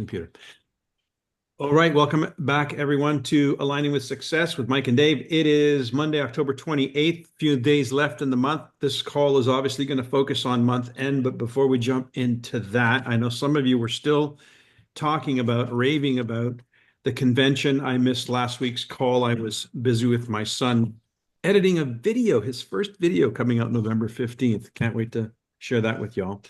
computer. All right, welcome back, everyone, to Aligning with Success with Mike and Dave. It is Monday, October 28th, few days left in the month. This call is obviously going to focus on month end, but before we jump into that, I know some of you were still raving about the convention. I missed last week's call. I was busy with my son editing a video, his first video coming out November 15th. Can't wait to share that with y'all.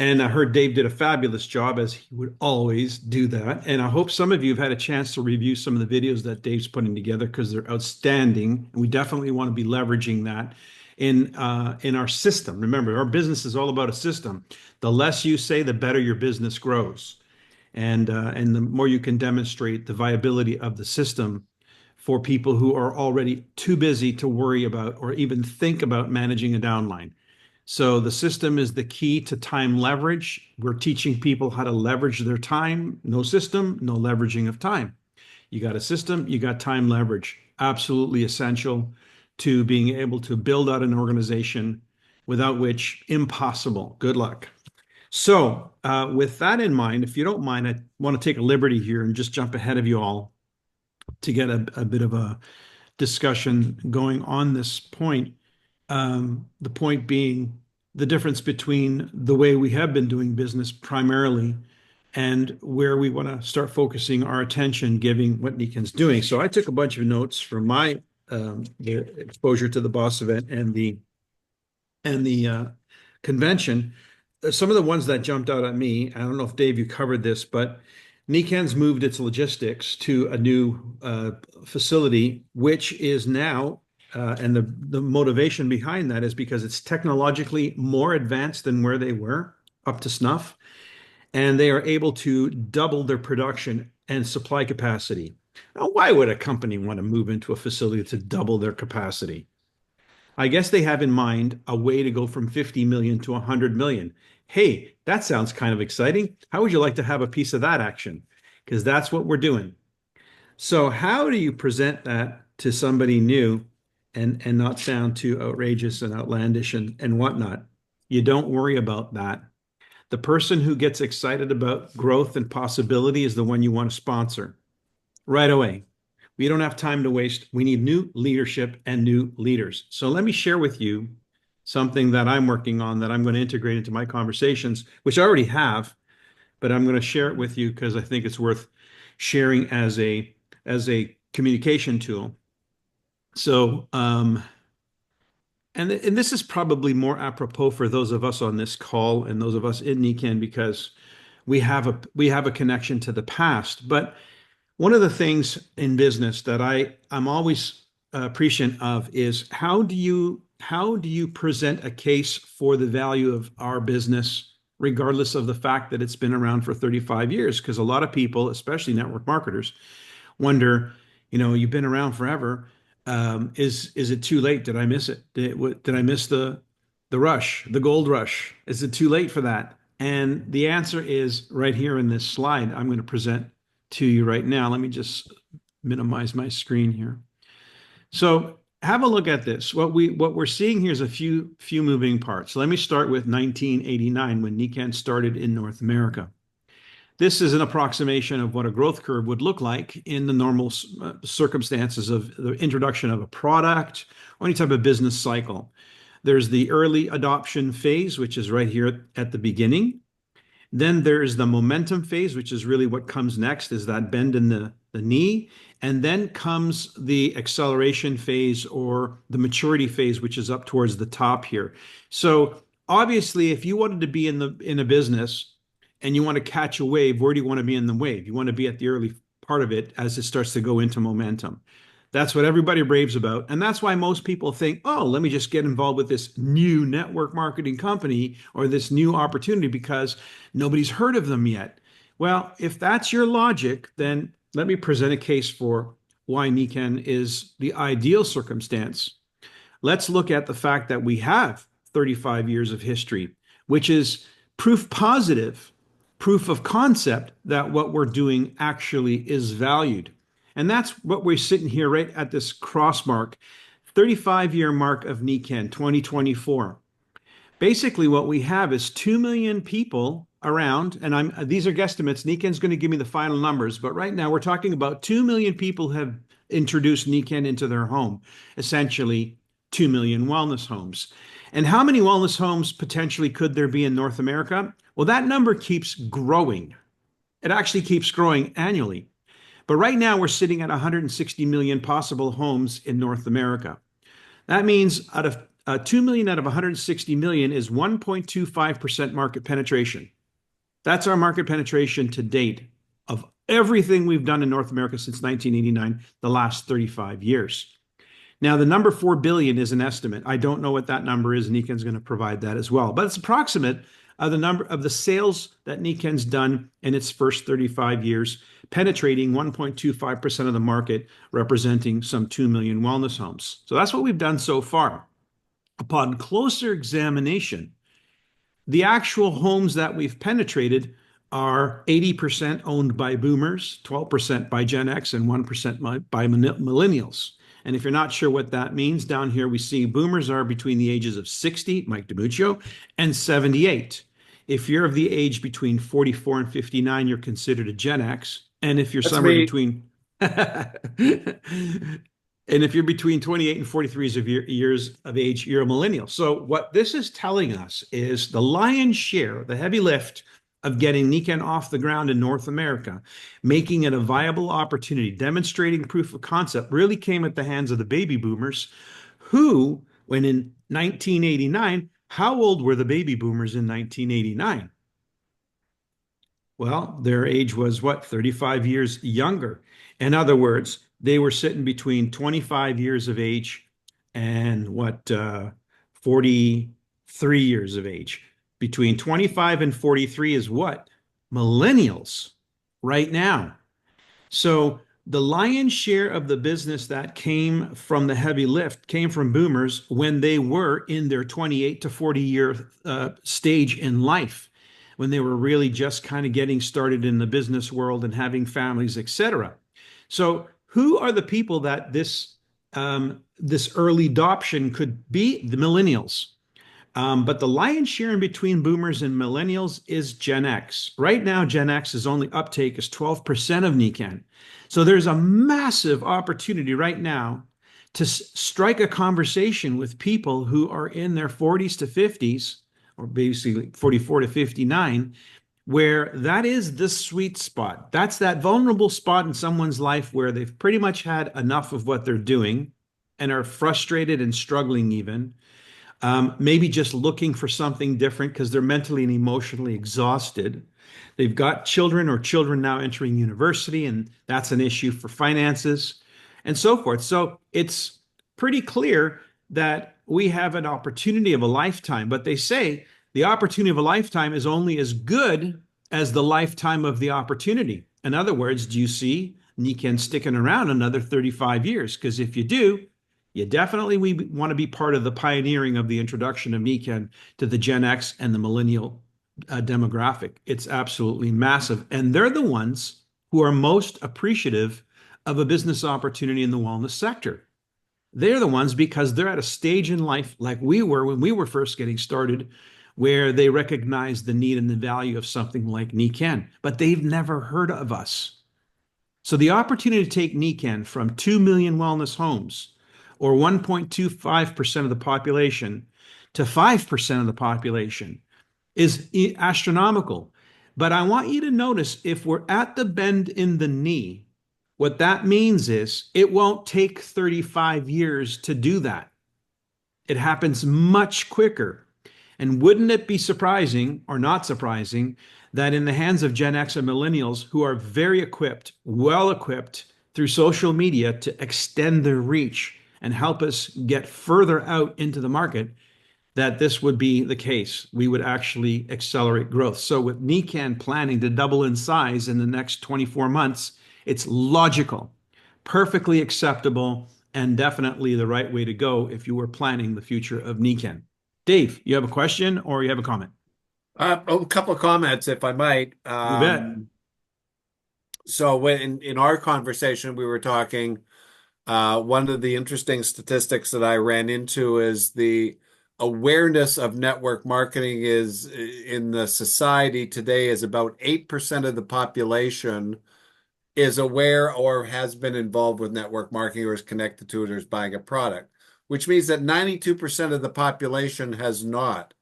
And I heard Dave did a fabulous job, as he would always do that. And I hope some of you have had a chance to review some of the videos that Dave's putting together, because they're outstanding. And we definitely want to be leveraging that in our system. Remember, our business is all about a system. The less you say, the better your business grows. And the more you can demonstrate the viability of the system for people who are already too busy to worry about or even think about managing a downline. So the system is the key to time leverage. We're teaching people how to leverage their time. No system, no leveraging of time. You got a system, you got time leverage. Absolutely essential to being able to build out an organization, without which impossible. Good luck. So with that in mind, if you don't mind, I want to take a liberty here and just jump ahead of you all to get a bit of a discussion going on this point. The point being the difference between the way we have been doing business primarily and where we want to start focusing our attention, giving what Niken's doing. So I took a bunch of notes from my the exposure to the Boss event and the convention. Some of the ones that jumped out at me, I don't know if Dave, you covered this, but Niken's moved its logistics to a new facility, which is now and the motivation behind that is because it's technologically more advanced than where they were, up to snuff, and they are able to double their production and supply capacity. Now, why would a company want to move into a facility to double their capacity? I guess they have in mind a way to go from 50 million to 100 million. Hey, that sounds kind of exciting. How would you like to have a piece of that action? Because that's what we're doing. So how do you present that to somebody new and not sound too outrageous and outlandish and whatnot? You don't worry about that. The person who gets excited about growth and possibility is the one you want to sponsor right away. We don't have time to waste. We need new leadership and new leaders. So let me share with you something that I'm working on that I'm going to integrate into my conversations, which I already have, but I'm going to share it with you because I think it's worth sharing as a communication tool. So, and this is probably more apropos for those of us on this call and those of us in Niken, because we have a connection to the past. But one of the things in business that I'm always appreciative of is how do you present a case for the value of our business, regardless of the fact that it's been around for 35 years? Because a lot of people, especially network marketers, wonder, you've been around forever. Is it too late? Did I miss it? Did I miss the rush, the gold rush? Is it too late for that? And the answer is right here in this slide I'm going to present to you right now. Let me just minimize my screen here. So have a look at this. What we're seeing here is a few moving parts. Let me start with 1989, when Niken started in North America. This is an approximation of what a growth curve would look like in the normal circumstances of the introduction of a product or any type of business cycle. There's the early adoption phase, which is right here at the beginning. Then there's the momentum phase, which is really what comes next, is that bend in the knee. And then comes the acceleration phase, or the maturity phase, which is up towards the top here. So obviously, if you wanted to be in a business and you want to catch a wave, where do you want to be in the wave? You want to be at the early part of it as it starts to go into momentum. That's what everybody raves about. And that's why most people think, oh, let me just get involved with this new network marketing company or this new opportunity because nobody's heard of them yet. Well, if that's your logic, then let me present a case for why Niken is the ideal circumstance. Let's look at the fact that we have 35 years of history, which is proof positive, proof of concept that what we're doing actually is valued. And that's what we're sitting here right at this cross mark, 35-year mark of Niken, 2024. Basically, what we have is 2 million people around, and these are guesstimates. Niken's going to give me the final numbers, but right now we're talking about 2 million people have introduced Niken into their home, essentially 2 million wellness homes. And how many wellness homes potentially could there be in North America? Well, that number keeps growing. It actually keeps growing annually. But right now we're sitting at 160 million possible homes in North America. That means out of 2 million out of 160 million is 1.25% market penetration. That's our market penetration to date of everything we've done in North America since 1989, the last 35 years. Now, the number 4 billion is an estimate. I don't know what that number is. Niken's going to provide that as well, but it's approximate of the number of the sales that Niken's done in its first 35 years, penetrating 1.25% of the market, representing some 2 million wellness homes. So that's what we've done so far. Upon closer examination, the actual homes that we've penetrated are 80% owned by boomers, 12% by Gen X, and 1% by millennials. And if you're not sure what that means, down here we see boomers are between the ages of 60, Mike DiMuccio, and 78. If you're of the age between 44 and 59, you're considered a Gen X. And if you're That's somewhere me. between and if you're between 28 and 43 years of age, you're a millennial. So what this is telling us is the lion's share, the heavy lift of getting Niken off the ground in North America, making it a viable opportunity, demonstrating proof of concept, really came at the hands of the baby boomers who, when in 1989, how old were the baby boomers in 1989? Well, their age was what, 35 years younger. In other words, they were sitting between 25 years of age and 43 years of age. Between 25 and 43 is what? Millennials right now. So the lion's share of the business that came from the heavy lift came from boomers when they were in their 28 to 40 year stage in life, when they were really just kind of getting started in the business world and having families, etc. So who are the people that this early adoption could be? The millennials. But the lion's share in between boomers and millennials is Gen X. Right now, Gen X's only uptake is 12% of Niken. So there's a massive opportunity right now to strike a conversation with people who are in their 40s to 50s, or basically 44 to 59, where that is the sweet spot. That's that vulnerable spot in someone's life where they've pretty much had enough of what they're doing and are frustrated and struggling even. Maybe just looking for something different because they're mentally and emotionally exhausted. They've got children or children now entering university, and that's an issue for finances and so forth. So it's pretty clear that we have an opportunity of a lifetime, but they say the opportunity of a lifetime is only as good as the lifetime of the opportunity. In other words, do you see Niken sticking around another 35 years? Because if you do, you definitely we want to be part of the pioneering of the introduction of Niken to the Gen X and the millennial demographic. It's absolutely massive. And they're the ones who are most appreciative of a business opportunity in the wellness sector. They're the ones because they're at a stage in life like we were when we were first getting started, where they recognize the need and the value of something like Niken, but they've never heard of us. So the opportunity to take Niken from 2 million wellness homes or 1.25% of the population to 5% of the population is astronomical. But I want you to notice if we're at the bend in the knee, what that means is it won't take 35 years to do that. It happens much quicker. And wouldn't it be surprising or not surprising that in the hands of Gen X and millennials who are very equipped, well equipped through social media to extend their reach and help us get further out into the market, that this would be the case. We would actually accelerate growth. So with Niken planning to double in size in the next 24 months, it's logical, perfectly acceptable, and definitely the right way to go if you were planning the future of Niken. Dave, you have a question or you have a comment? A couple of comments, if I might. You bet. So when in our conversation, we were talking, one of the interesting statistics that I ran into is the awareness of network marketing is in the society today is about 8% of the population is aware or has been involved with network marketing or is connected to it or is buying a product, which means that 92% of the population has not.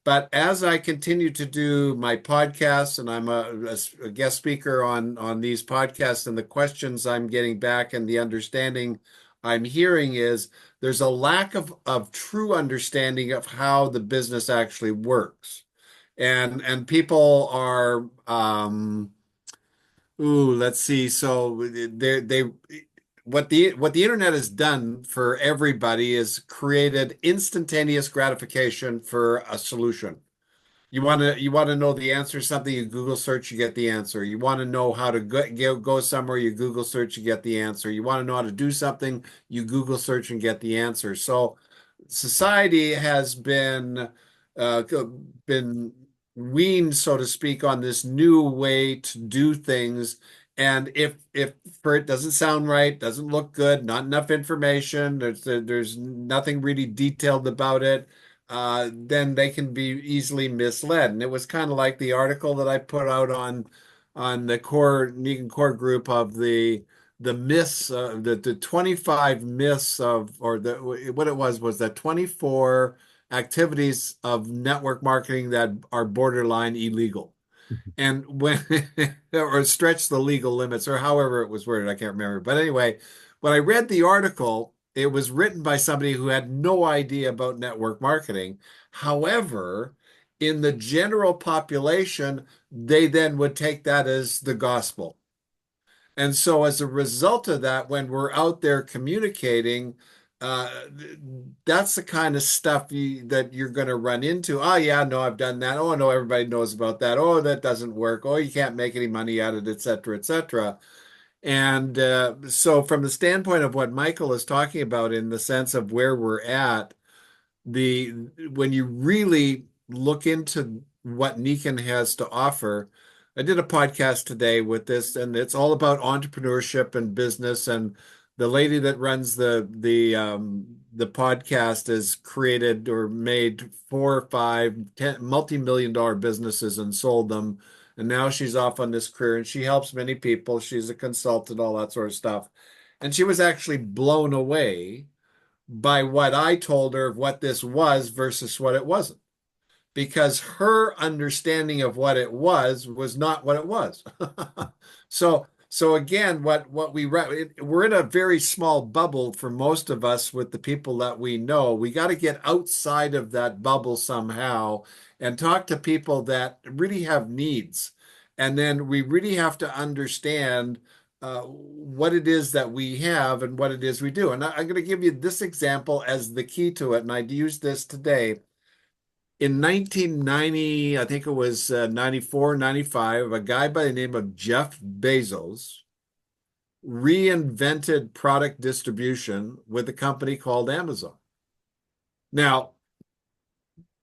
But as I continue to do my podcasts, and I'm a guest speaker on these podcasts, and the questions I'm getting back and the understanding I'm hearing is there's a lack of true understanding of how the business actually works. And people are let's see. So they what the internet has done for everybody is created instantaneous gratification for a solution. You want to know the answer to something, you Google search, you get the answer. You want to know how to go somewhere, you Google search, you get the answer. You want to know how to do something, you Google search and get the answer. So society has uh, been weaned, so to speak, on this new way to do things. And if for it doesn't sound right, doesn't look good, not enough information, there's nothing really detailed about it, then they can be easily misled. And it was kind of like the article that I put out on the core Negan core group of the myths, the 25 myths of, or the what it was that 24 activities of network marketing that are borderline illegal. And when or stretch the legal limits or however it was worded, I can't remember. But anyway, when I read the article, it was written by somebody who had no idea about network marketing. However, in the general population, they then would take that as the gospel. And so, as a result of that, when we're out there communicating, uh, that's the kind of stuff that you're going to run into. Oh, yeah, no, I've done that. Oh, no, everybody knows about that. Oh, that doesn't work. Oh, you can't make any money out of it, et cetera, et cetera. And so, from the standpoint of what Michael is talking about, in the sense of where we're at, the when you really look into what Nikan has to offer, I did a podcast today with this, and it's all about entrepreneurship and business. And the lady that runs the podcast has created or made 4 or 5 multi-million-dollar businesses and sold them. And now she's off on this career, and she helps many people. She's a consultant, all that sort of stuff. And she was actually blown away by what I told her of what this was versus what it wasn't, because her understanding of what it was not what it was. So again, we're in a very small bubble for most of us with the people that we know. We got to get outside of that bubble somehow and talk to people that really have needs. And then we really have to understand what it is that we have and what it is we do. And I'm going to give you this example as the key to it. And I used this today. In 1990, I think it was 94, 95, a guy by the name of Jeff Bezos reinvented product distribution with a company called Amazon. Now,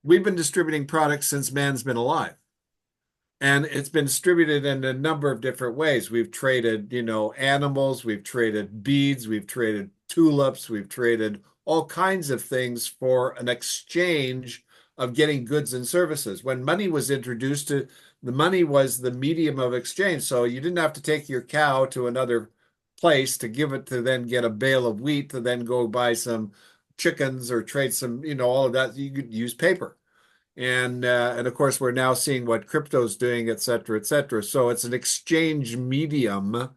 we've been distributing products since man's been alive. And it's been distributed in a number of different ways. We've traded, animals, we've traded beads, we've traded tulips, we've traded all kinds of things for an exchange of getting goods and services. When money was introduced, the money was the medium of exchange. So you didn't have to take your cow to another place to give it to then get a bale of wheat to then go buy some chickens or trade some, all of that. You could use paper. And of course, we're now seeing what crypto's doing, et cetera, et cetera. So it's an exchange medium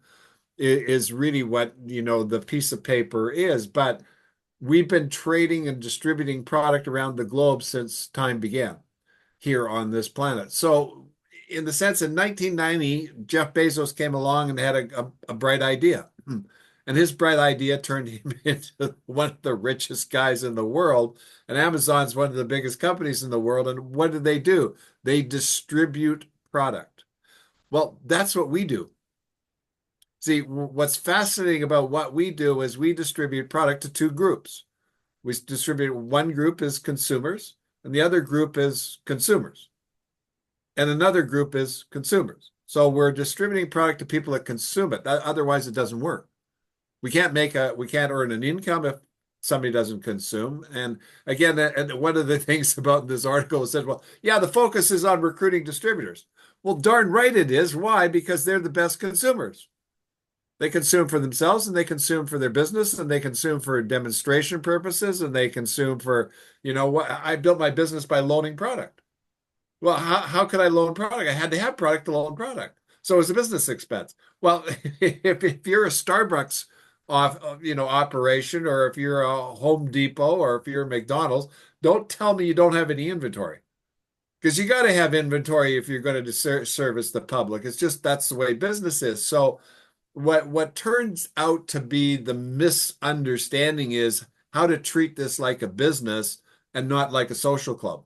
is really what, the piece of paper is. But we've been trading and distributing product around the globe since time began here on this planet. So in the sense, in 1990, Jeff Bezos came along and had a bright idea. And his bright idea turned him into one of the richest guys in the world. And Amazon's one of the biggest companies in the world. And what do? They distribute product. Well, that's what we do. See, what's fascinating about what we do is we distribute product to two groups. We distribute, one group is consumers, and the other group is consumers. And another group is consumers. So we're distributing product to people that consume it. Otherwise, it doesn't work. We can't earn an income if somebody doesn't consume. And again, and one of the things about this article said, well, yeah, the focus is on recruiting distributors. Well, darn right it is. Why? Because they're the best consumers. They consume for themselves and they consume for their business and they consume for demonstration purposes and they consume for, what I built my business by loaning product. Well, how could I loan product? I had to have product to loan product. So it's a business expense. Well, if you're a Starbucks operation, or if you're a Home Depot, or if you're a McDonald's, don't tell me you don't have any inventory. Because you got to have inventory if you're going to service the public. It's just that's the way business is. So what turns out to be the misunderstanding is how to treat this like a business and not like a social club.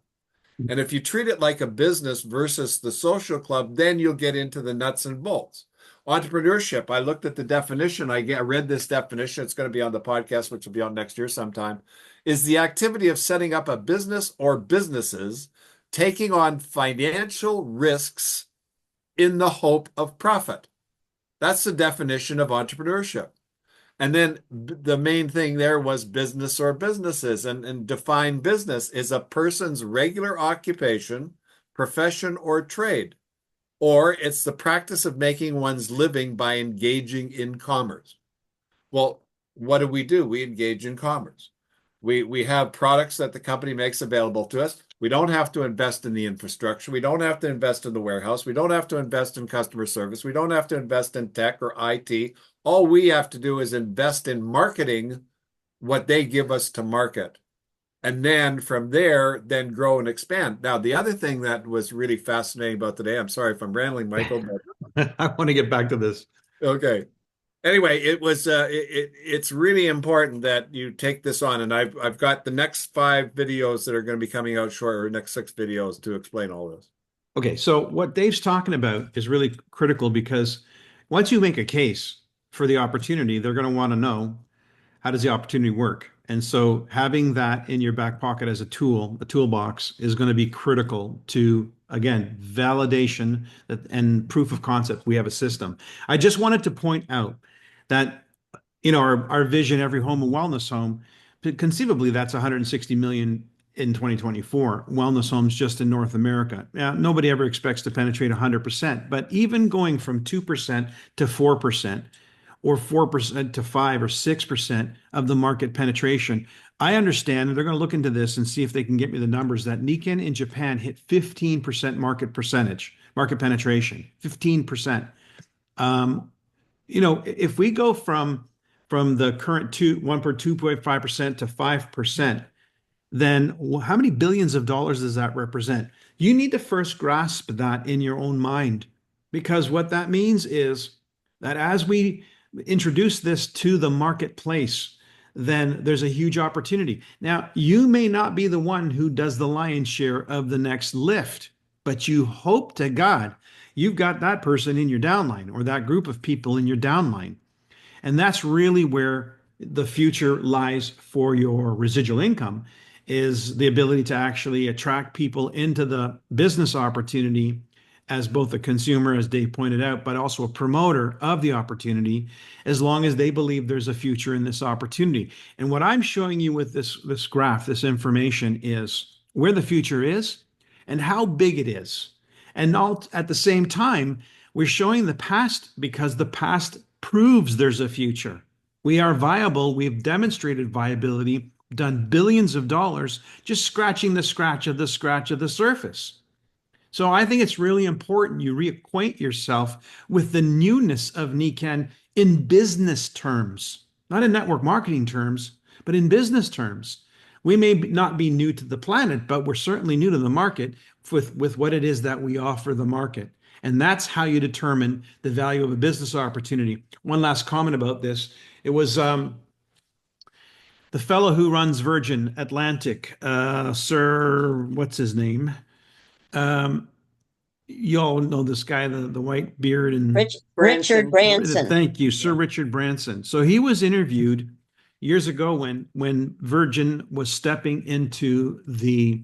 And if you treat it like a business versus the social club, then you'll get into the nuts and bolts. Entrepreneurship, I looked at the definition. I read this definition. It's going to be on the podcast, which will be on next year sometime, is the activity of setting up a business or businesses, taking on financial risks in the hope of profit. That's the definition of entrepreneurship. And then the main thing there was business or businesses, and define business is a person's regular occupation, profession, or trade, or it's the practice of making one's living by engaging in commerce. Well, what do? We engage in commerce. We have products that the company makes available to us. We don't have to invest in the infrastructure. We don't have to invest in the warehouse. We don't have to invest in customer service. We don't have to invest in tech or IT. All we have to do is invest in marketing what they give us to market. And then from there, then grow and expand. Now, the other thing that was really fascinating about today, I'm sorry if I'm rambling, Michael, but I want to get back to this. okay. Anyway, it's really important that you take this on, and I've got the next 5 videos that are going to be coming out short, or next 6 videos to explain all this. Okay, so what Dave's talking about is really critical, because once you make a case for the opportunity, they're going to want to know, how does the opportunity work? And so having that in your back pocket as a tool, a toolbox, is going to be critical to, again, validation and proof of concept. We have a system. I just wanted to point out that, our vision, every home a wellness home, conceivably that's 160 million in 2024 wellness homes just in North America. Now, nobody ever expects to penetrate 100%, but even going from 2% to 4%, or 4% to 5 or 6% of the market penetration, I understand, and they're going to look into this and see if they can get me the numbers, that Nikken in Japan hit 15% market penetration, 15%. If we go from the current 2.5% to 5%, then how many billions of dollars does that represent? You need to first grasp that in your own mind, because what that means is that as we introduce this to the marketplace, then there's a huge opportunity. Now, you may not be the one who does the lion's share of the next lift, but you hope to God you've got that person in your downline, or that group of people in your downline. And that's really where the future lies for your residual income, is the ability to actually attract people into the business opportunity as both a consumer, as Dave pointed out, but also a promoter of the opportunity, as long as they believe there's a future in this opportunity. And what I'm showing you with this graph, this information, is where the future is and how big it is. And all at the same time, we're showing the past, because the past proves there's a future. We are viable. We've demonstrated viability, done billions of dollars, just scratching the scratch of the surface. So I think it's really important you reacquaint yourself with the newness of Nikken in business terms, not in network marketing terms, but in business terms. We may not be new to the planet, but we're certainly new to the market with what it is that we offer the market. And that's how you determine the value of a business opportunity. One last comment about this. It was the fellow who runs Virgin Atlantic, Sir, what's his name? You all know this guy, the white beard and Richard Branson. Thank you, Sir Richard Branson. So he was interviewed years ago when Virgin was stepping into the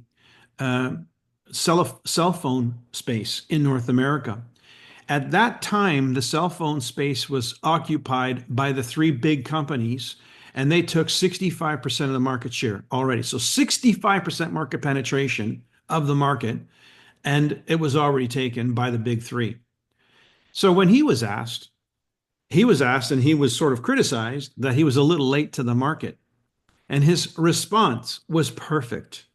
cell phone space in North America. At that time, the cell phone space was occupied by the 3 big companies, and they took 65% of the market share already. So 65% market penetration of the market, and it was already taken by the big three. So when he was asked and he was sort of criticized that he was a little late to the market. And his response was perfect.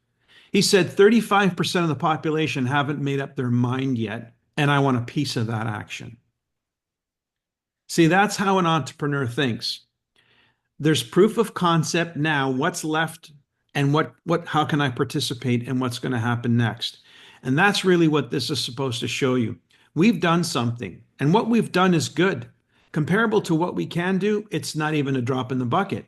He said 35% of the population haven't made up their mind yet, and I want a piece of that action. See, that's how an entrepreneur thinks. There's proof of concept now, what's left and how can I participate and what's going to happen next. And that's really what this is supposed to show you. We've done something, and what we've done is good. Comparable to what we can do, it's not even a drop in the bucket.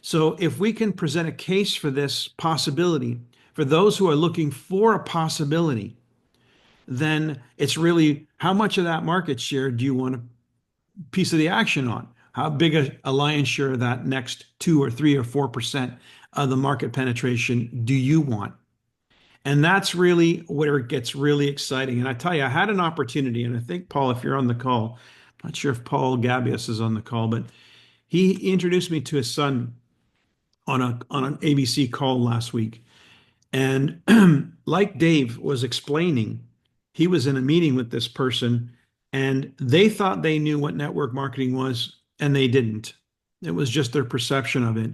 So if we can present a case for this possibility, for those who are looking for a possibility, then it's really how much of that market share do you want a piece of the action on? How big a lion's share of that next 2 or 3 or 4% of the market penetration do you want? And that's really where it gets really exciting. And I tell you, I had an opportunity, and I think, Paul, if you're on the call, I'm not sure if Paul Gabius is on the call, but he introduced me to his son on an ABC call last week. And like Dave was explaining, he was in a meeting with this person, and they thought they knew what network marketing was, and they didn't. It was just their perception of it.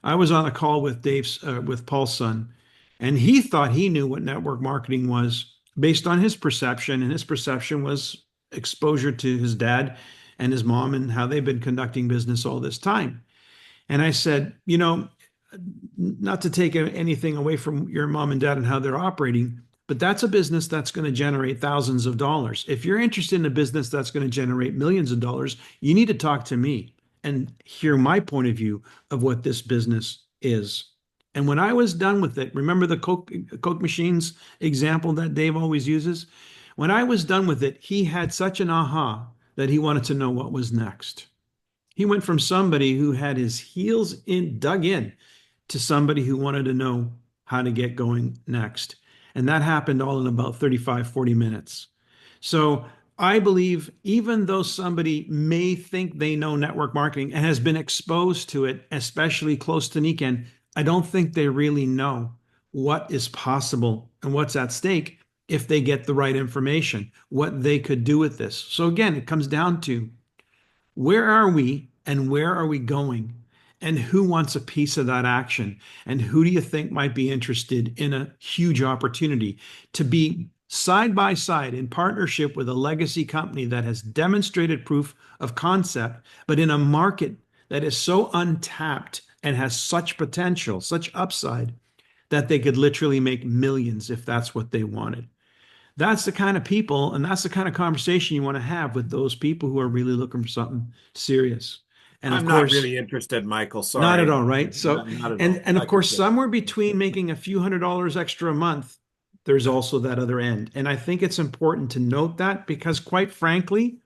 I was on a call with with Paul's son, and he thought he knew what network marketing was based on his perception, and his perception was exposure to his dad and his mom and how they've been conducting business all this time. And I said, not to take anything away from your mom and dad and how they're operating, but that's a business that's going to generate thousands of dollars. If you're interested in a business that's going to generate millions of dollars, you need to talk to me and hear my point of view of what this business is. And when I was done with it, remember the Coke machines example that Dave always uses? When I was done with it, he had such an aha that he wanted to know what was next. He went from somebody who had his heels dug in to somebody who wanted to know how to get going next. And that happened all in about 35, 40 minutes. So I believe even though somebody may think they know network marketing and has been exposed to it, especially close to Nikken, I don't think they really know what is possible and what's at stake if they get the right information, what they could do with this. So again, it comes down to where are we and where are we going? And who wants a piece of that action? And who do you think might be interested in a huge opportunity to be side by side in partnership with a legacy company that has demonstrated proof of concept, but in a market that is so untapped and has such potential, such upside, that they could literally make millions if that's what they wanted. That's the kind of people, and that's the kind of conversation you want to have with those people who are really looking for something serious. And I'm of course, not really interested, Michael. Sorry. not at all, right? So, Not at and all. of course, somewhere between making a few $100s extra a month, there's also that other end. And I think it's important to note that because, quite frankly,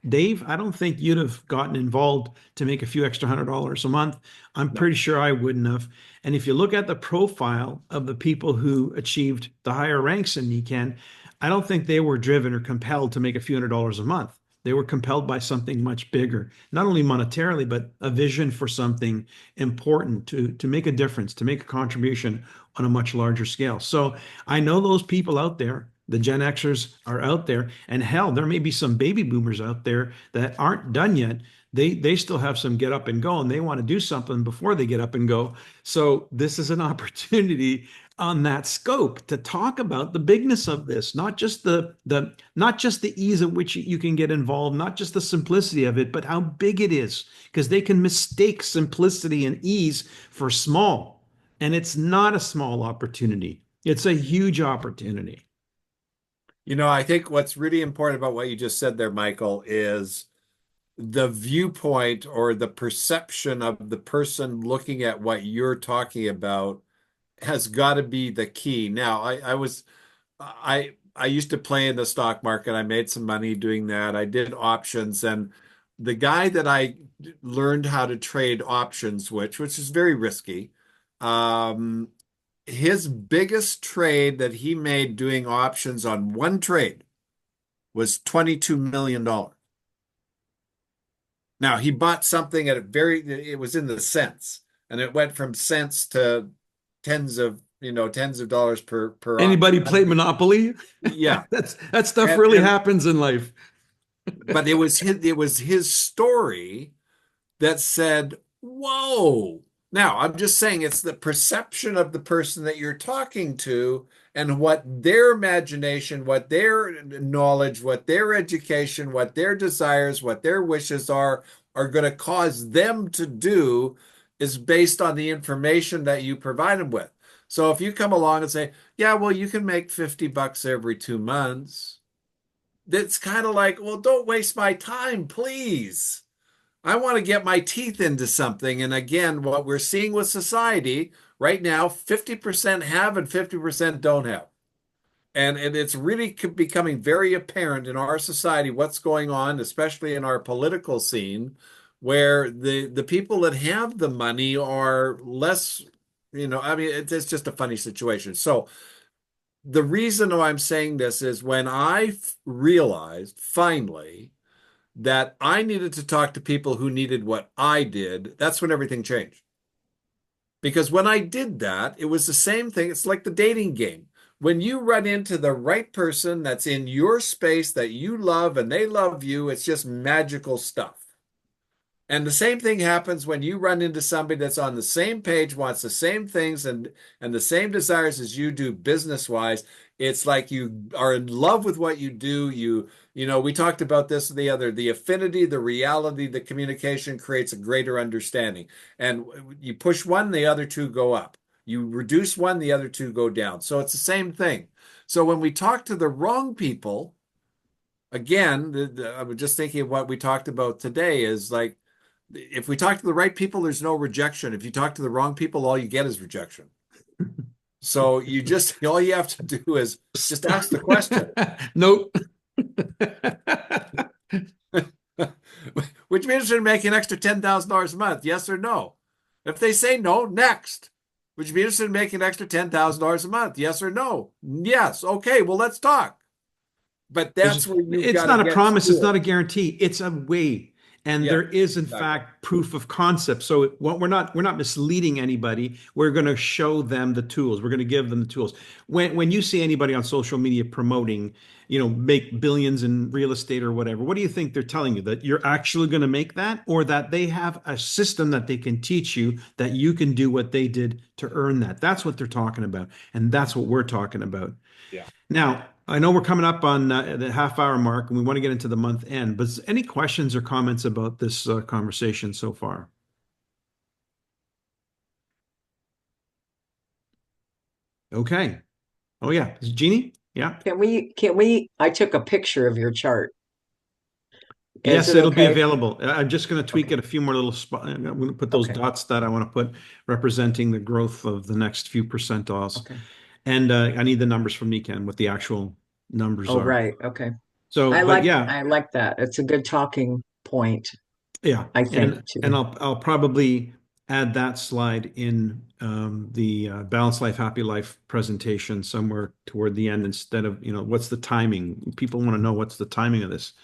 Dave, I don't think you'd have gotten involved to make a few extra $100 a month. I'm pretty sure I wouldn't have. And if you look at the profile of the people who achieved the higher ranks in Nikken, I don't think they were driven or compelled to make a few $100s a month. They were compelled by something much bigger, not only monetarily, but a vision for something important to make a difference, to make a contribution on a much larger scale. So I know those people out there. The Gen Xers are out there, and hell, there may be some baby boomers out there that aren't done yet. They still have some get up and go, and they want to do something before they get up and go. So this is an opportunity on that scope to talk about the bigness of this, not just the ease at which you can get involved, not just the simplicity of it, but how big it is, because they can mistake simplicity and ease for small, and it's not a small opportunity. It's a huge opportunity. I think what's really important about what you just said there, Michael, is the viewpoint or the perception of the person looking at what you're talking about has got to be the key. Now, I used to play in the stock market. I made some money doing that. I did options, and the guy that I learned how to trade options, which is very risky, his biggest trade that he made doing options on one trade was $22 million. Now he bought something at it was in the cents, and it went from cents to tens of dollars per Anybody auction. play Monopoly? Yeah. That stuff really And happens in life. but it was his story that said, whoa. Now, I'm just saying it's the perception of the person that you're talking to and what their imagination, what their knowledge, what their education, what their desires, what their wishes are going to cause them to do is based on the information that you provide them with. So if you come along and say, yeah, well, you can make $50 every 2 months, that's kind of like, well, don't waste my time, please. I want to get my teeth into something. And again, what we're seeing with society right now, 50% have and 50% don't have. And it's really becoming very apparent in our society what's going on, especially in our political scene, where the people that have the money are less, I mean, it's just a funny situation. So the reason why I'm saying this is when I realized finally that I needed to talk to people who needed what I did, that's when everything changed. Because when I did that, it was the same thing. It's like the dating game. When you run into the right person that's in your space that you love and they love you, it's just magical stuff. And the same thing happens when you run into somebody that's on the same page, wants the same things and the same desires as you do business wise. It's like you are in love with what you do. We talked about this the affinity, the reality, the communication creates a greater understanding. And you push one, the other two go up. You reduce one, the other two go down. So it's the same thing. So when we talk to the wrong people, again, I was just thinking of what we talked about today is like, if we talk to the right people, there's no rejection. If you talk to the wrong people, all you get is rejection. So all you have to do is just ask the question. Nope. Would you be interested in making an extra $10,000 a month? Yes or no? If they say no, next. Would you be interested in making an extra $10,000 a month? Yes or no? Yes. Okay, well, let's talk. But that's where it's not a promise, it's not a guarantee, it's a way. And there is, in fact, proof of concept. So we're not misleading anybody. We're going to show them the tools. We're going to give them the tools. When you see anybody on social media promoting, make billions in real estate or whatever, what do you think they're telling you? That you're actually going to make that, or that they have a system that they can teach you that you can do what they did to earn that? That's what they're talking about. And that's what we're talking about. Yeah. Now, I know we're coming up on the half-hour mark, and we want to get into the month end. But any questions or comments about this conversation so far? Okay. Oh yeah, is it Jeannie? Yeah. I took a picture of your chart. Yes, it'll be available. I'm just going to tweak it a few more little spots. I'm going to put those dots that I want to put representing the growth of the next few percentiles. Okay. And I need the numbers from Nikan, what the actual numbers are. Oh, right. Okay. So, I like that. It's a good talking point. Yeah, I think and I'll probably add that slide in the Balanced Life, Happy Life presentation somewhere toward the end instead of, what's the timing? People want to know what's the timing of this.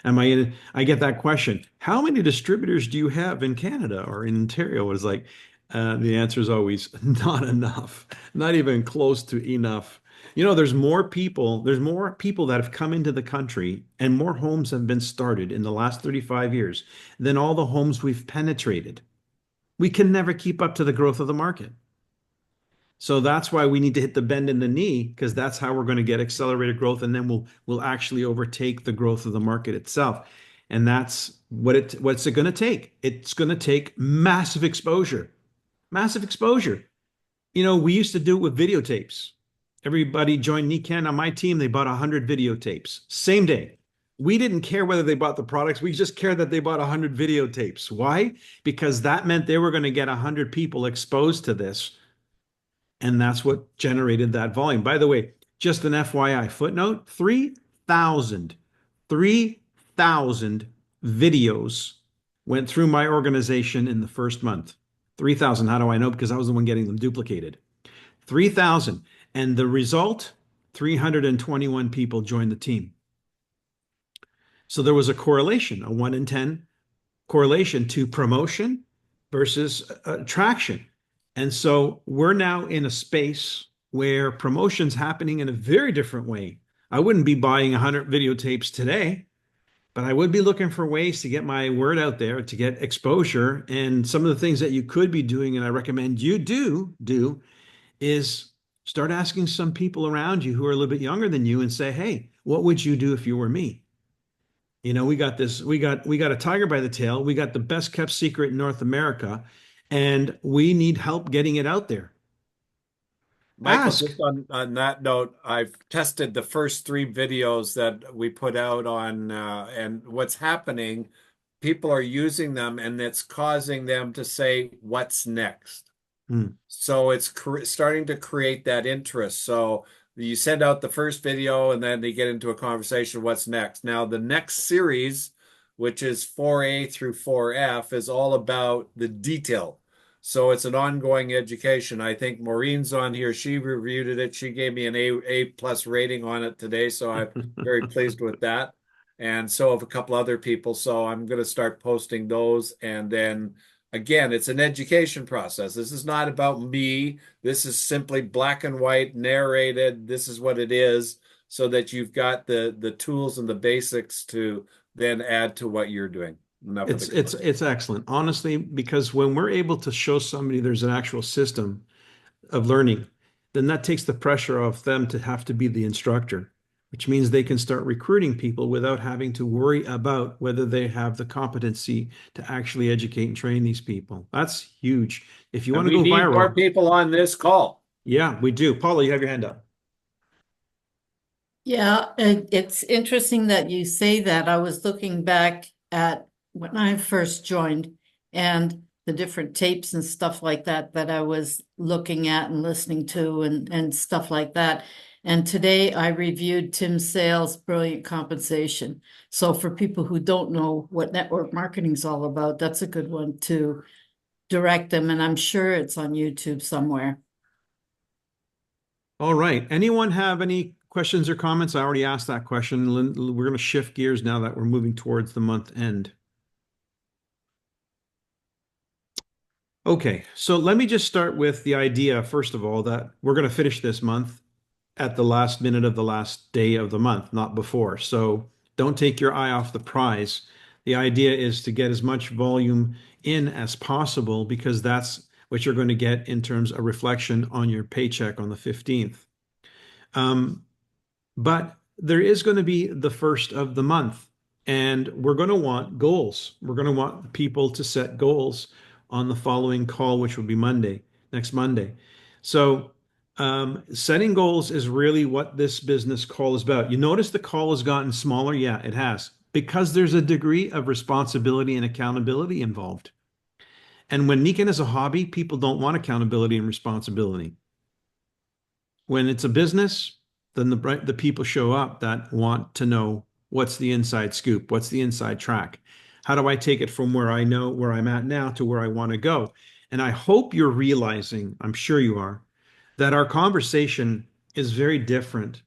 I get that question. How many distributors do you have in Canada or in Ontario? It's like, the answer is always not enough, not even close to enough. There's more people that have come into the country and more homes have been started in the last 35 years than all the homes we've penetrated. We can never keep up to the growth of the market. So that's why we need to hit the bend in the knee, because that's how we're going to get accelerated growth, and then we'll actually overtake the growth of the market itself. And that's what's it going to take? It's going to take massive exposure. Massive exposure. We used to do it with videotapes. Everybody joined Nikan on my team. They bought 100 videotapes, same day. We didn't care whether they bought the products. We just cared that they bought 100 videotapes. Why? Because that meant they were going to get 100 people exposed to this. And that's what generated that volume. By the way, just an FYI footnote, 3,000 videos went through my organization in the first month. 3,000. How do I know? Because I was the one getting them duplicated. 3,000. And the result, 321 people joined the team. So there was a correlation, a 1 in 10 correlation to promotion versus traction. And so we're now in a space where promotion's happening in a very different way. I wouldn't be buying 100 videotapes today, but I would be looking for ways to get my word out there, to get exposure. And some of the things that you could be doing, and I recommend you do is start asking some people around you who are a little bit younger than you and say, hey, what would you do if you were me? You know, we got a tiger by the tail. We got the best kept secret in North America, and we need help getting it out there. Michael, Ask. just on that note, I've tested the first three videos that we put out on, and what's happening, people are using them and it's causing them to say, what's next? Hmm. So it's starting to create that interest. So you send out the first video and then they get into a conversation, what's next? Now, the next series, which is 4A through 4F, is all about the detail. So it's an ongoing education. I think Maureen's on here. She reviewed it. She gave me an A plus rating on it today. So I'm very pleased with that. And so have a couple other people. So I'm going to start posting those. And then again, it's an education process. This is not about me. This is simply black and white, narrated. This is what it is, so that you've got the tools and the basics to then add to what you're doing. Enough of It's excellent, honestly, because when we're able to show somebody there's an actual system of learning, then that takes the pressure off them to have to be the instructor, which means they can start recruiting people without having to worry about whether they have the competency to actually educate and train these people. That's huge. If you And want to we go need more viral, people on this call. yeah, we do. Paula, you have your hand up. Yeah, it's interesting that you say that. I was looking back at when I first joined and the different tapes and stuff like that that I was looking at and listening to and stuff like that. And today I reviewed Tim Sales' Brilliant Compensation. So for people who don't know what network marketing is all about, that's a good one to direct them. And I'm sure it's on YouTube somewhere. All right. Anyone have any questions or comments? I already asked that question. We're going to shift gears now that we're moving towards the month end. Okay, so let me just start with the idea, first of all, that we're going to finish this month at the last minute of the last day of the month, not before. So don't take your eye off the prize. The idea is to get as much volume in as possible because that's what you're going to get in terms of reflection on your paycheck on the 15th. But there is going to be the first of the month, and we're going to want goals. We're going to want people to set goals on the following call, which will be Monday, next Monday. So, setting goals is really what this business call is about. You notice the call has gotten smaller? Yeah, it has, because there's a degree of responsibility and accountability involved. And when Nikken is a hobby, people don't want accountability and responsibility. When it's a business, then the people show up that want to know what's the inside scoop, what's the inside track. How do I take it from where I know where I'm at now to where I want to go? And I hope you're realizing, I'm sure you are, that our conversation is very different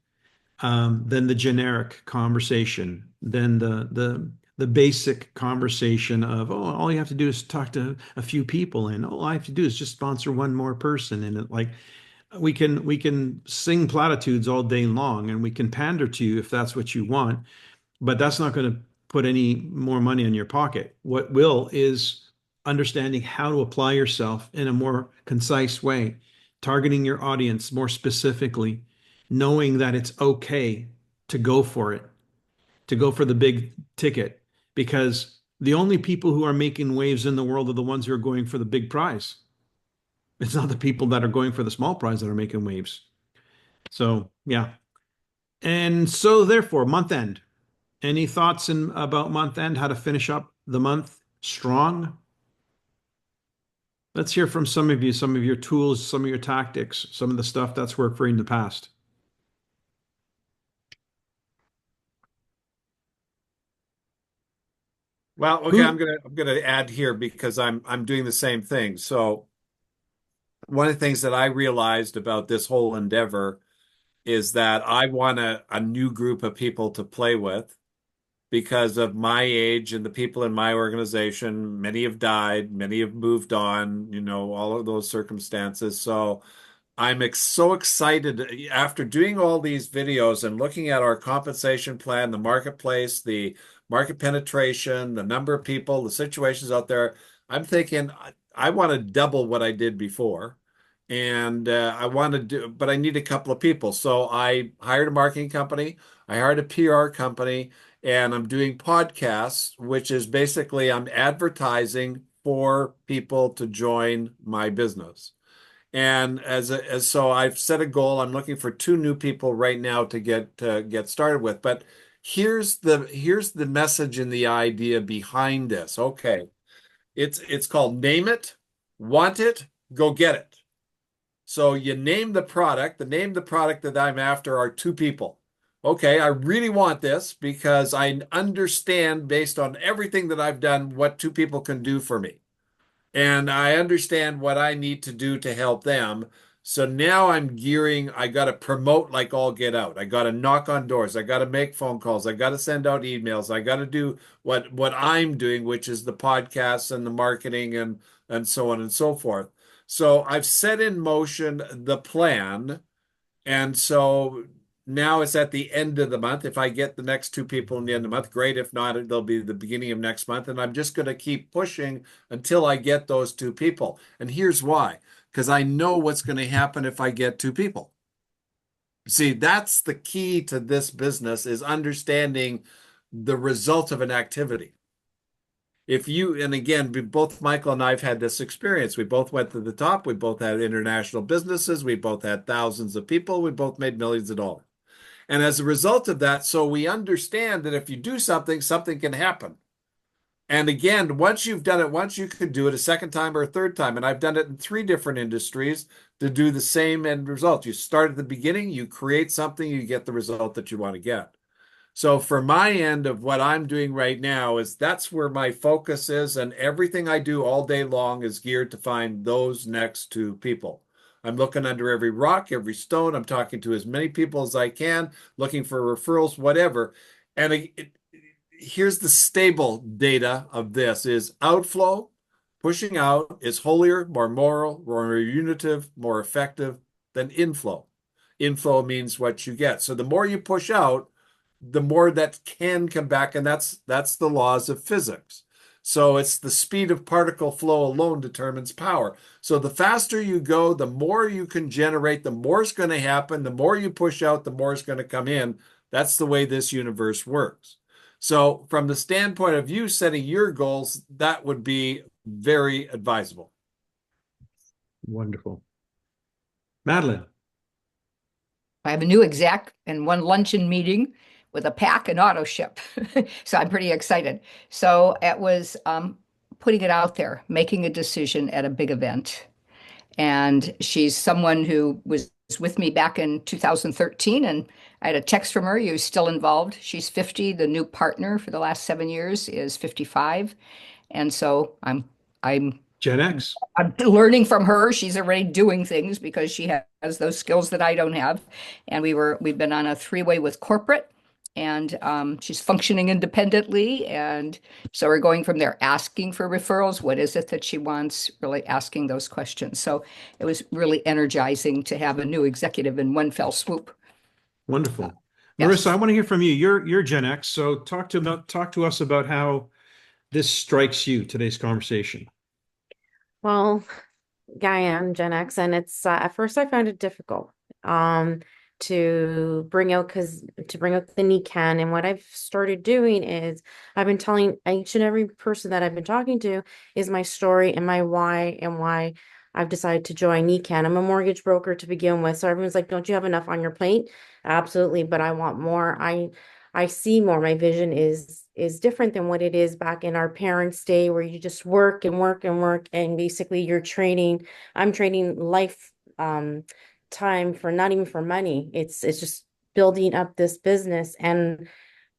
than the generic conversation, than the basic conversation of, oh, all you have to do is talk to a few people, and all I have to do is just sponsor one more person, and like we can sing platitudes all day long, and we can pander to you if that's what you want, but that's not going to put any more money in your pocket. What will is understanding how to apply yourself in a more concise way, targeting your audience more specifically, knowing that it's okay to go for it, to go for the big ticket, because the only people who are making waves in the world are the ones who are going for the big prize. It's not the people that are going for the small prize that are making waves. So, yeah. And so therefore, month end. Any thoughts about month end, how to finish up the month strong? Let's hear from some of you, some of your tools, some of your tactics, some of the stuff that's worked for you in the past. Well, okay, Who? I'm gonna add here because I'm doing the same thing. So one of the things that I realized about this whole endeavor is that I want a new group of people to play with, because of my age and the people in my organization. Many have died, many have moved on, all of those circumstances. So so excited after doing all these videos and looking at our compensation plan, the marketplace, the market penetration, the number of people, the situations out there. I'm thinking I want to double what I did before. And I want to do, but I need a couple of people. So I hired a marketing company, I hired a PR company, and I'm doing podcasts, which is basically I'm advertising for people to join my business. And so I've set a goal. I'm looking for 2 new people right now to get started with. But here's the message and the idea behind this. Okay, it's called Name It, Want It, Go Get It. So you name the product. The name of the product that I'm after are 2 people. Okay, I really want this because I understand based on everything that I've done what 2 people can do for me. And I understand what I need to do to help them. So now I got to promote like all get out. I got to knock on doors. I got to make phone calls. I got to send out emails. I got to do what I'm doing, which is the podcasts and the marketing and so on and so forth. So I've set in motion the plan. And so now it's at the end of the month. If I get the next 2 people in the end of the month, great. If not, they'll be the beginning of next month. And I'm just going to keep pushing until I get those 2 people. And here's why, because I know what's going to happen if I get 2 people. See, that's the key to this business is understanding the result of an activity. And again, both Michael and I have had this experience. We both went to the top. We both had international businesses. We both had thousands of people. We both made millions of dollars. And as a result of that, so we understand that if you do something, something can happen. And again, once you've done it once, you could do it a second time or a third time. And I've done it in 3 different industries to do the same end result. You start at the beginning, you create something, you get the result that you want to get. So for my end of what I'm doing right now is that's where my focus is, and everything I do all day long is geared to find those next 2 people. I'm looking under every rock, every stone. I'm talking to as many people as I can, looking for referrals, whatever. And here's the stable data of this is outflow, pushing out is holier, more moral, more unitive, more effective than inflow. Inflow means what you get. So the more you push out, the more that can come back, and that's the laws of physics. So it's the speed of particle flow alone determines power. So the faster you go, the more you can generate, the more is going to happen. The more you push out, the more is going to come in. That's the way this universe works. So from the standpoint of you setting your goals, that would be very advisable. Wonderful. Madeline. I have a new exec and one luncheon meeting with a pack and auto ship. So I'm pretty excited. So it was putting it out there, making a decision at a big event. And she's someone who was with me back in 2013. And I had a text from her, you're still involved. She's 50. The new partner for the last 7 years is 55. And so I'm Gen X. I'm learning from her. She's already doing things because she has those skills that I don't have. And we've been on a 3-way with corporate, and she's functioning independently. And so we're going from there, asking for referrals. What is it that she wants? Really asking those questions. So it was really energizing to have a new executive in one fell swoop. Wonderful. Yes. Marissa, I want to hear from you. You're Gen X, so talk to us about how this strikes you, today's conversation. Well, yeah, I am Gen X, and it's at first I found it difficult to bring out the NECANN. And what I've started doing is I've been telling each and every person that I've been talking to is my story and my why and why I've decided to join NECANN. I'm a mortgage broker to begin with, so everyone's like, "Don't you have enough on your plate?" Absolutely, but I want more. I see more. My vision is different than what it is back in our parents' day, where you just work and work and work, and basically I'm trading life time for not even for money. It's just building up this business, and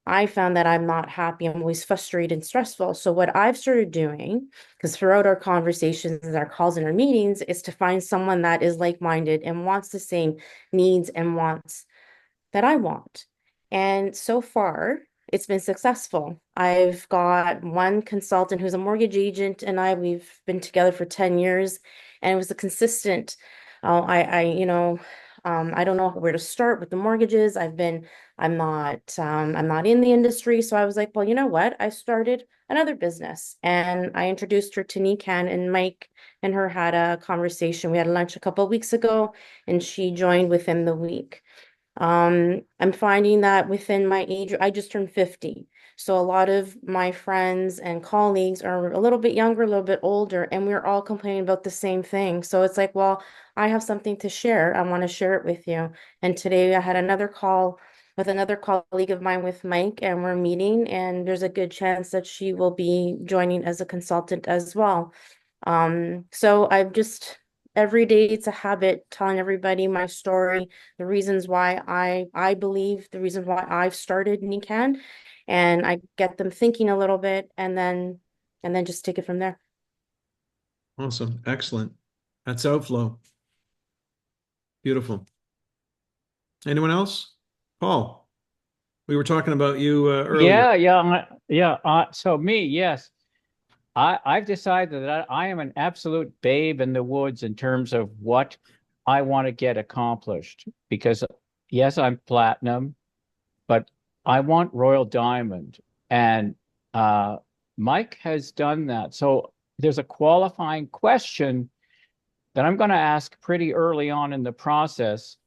I found that I'm not happy. I'm always frustrated and stressful. So what I've started doing, because throughout our conversations and our calls and our meetings, is to find someone that is like-minded and wants the same needs and wants that I want. And so far, it's been successful. I've got one consultant who's a mortgage agent, and we've been together for 10 years, and it was a consistent. I don't know where to start with the mortgages. I'm not in the industry. So I was like, well, you know what? I started another business, and I introduced her to Nikan, and Mike and her had a conversation. We had lunch a couple of weeks ago, and she joined within the week. I'm finding that within my age, I just turned 50. So a lot of my friends and colleagues are a little bit younger, a little bit older, and we're all complaining about the same thing. So it's like, well, I have something to share. I want to share it with you. And today I had another call with another colleague of mine with Mike, and we're meeting, and there's a good chance that she will be joining as a consultant as well. So I've just every day it's a habit telling everybody my story, the reasons why I believe, the reasons why I've started Nikan, and I get them thinking a little bit, and then just take it from there. Awesome. Excellent. That's outflow. Beautiful. Anyone else? Paul, we were talking about you earlier. So me, yes. I've decided that I am an absolute babe in the woods in terms of what I want to get accomplished. Because yes, I'm platinum, but I want Royal Diamond. And Mike has done that. So there's a qualifying question that I'm going to ask pretty early on in the process,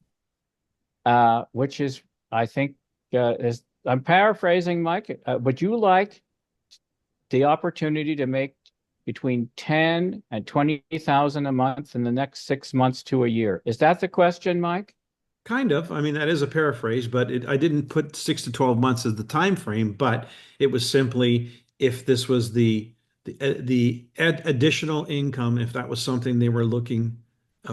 which is, I think, I'm paraphrasing Mike. Would you like the opportunity to make between 10 and 20,000 a month in the next 6 months to a year? Is that the question, Mike? Kind of. I mean, that is a paraphrase, but I didn't put 6 to 12 months as the time frame, but it was simply if this was the additional income, if that was something they were looking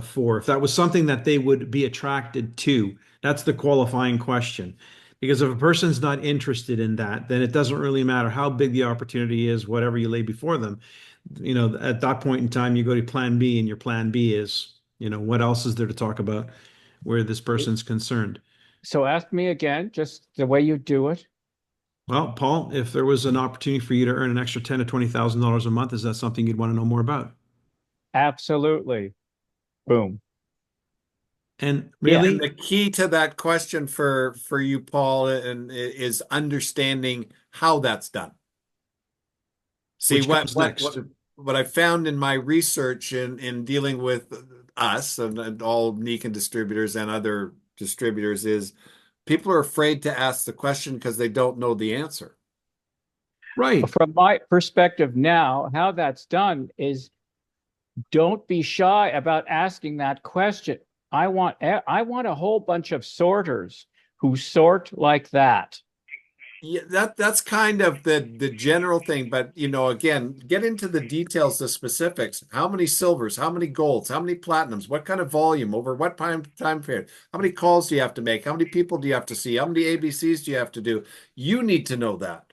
for, if that was something that they would be attracted to. That's the qualifying question. Because if a person's not interested in that, then it doesn't really matter how big the opportunity is, whatever you lay before them. At that point in time, you go to plan B, and your plan B is, what else is there to talk about where this person's concerned? So ask me again, just the way you do it. Well, Paul, if there was an opportunity for you to earn an extra $10,000 to $20,000 a month, is that something you'd want to know more about? Absolutely. Boom. And Yeah. really, And the key to that question for you, Paul, and is understanding how that's done. See, which comes next? what I found in my research in dealing with us and all Nikan distributors and other distributors is people are afraid to ask the question because they don't know the answer. Right. From my perspective now, how that's done is don't be shy about asking that question. I want a whole bunch of sorters who sort like that. Yeah, that's kind of the general thing, but again, get into the details, the specifics. How many silvers, how many golds, how many platinums, what kind of volume, over what time period, how many calls do you have to make, how many people do you have to see, how many ABCs do you have to do? You need to know that.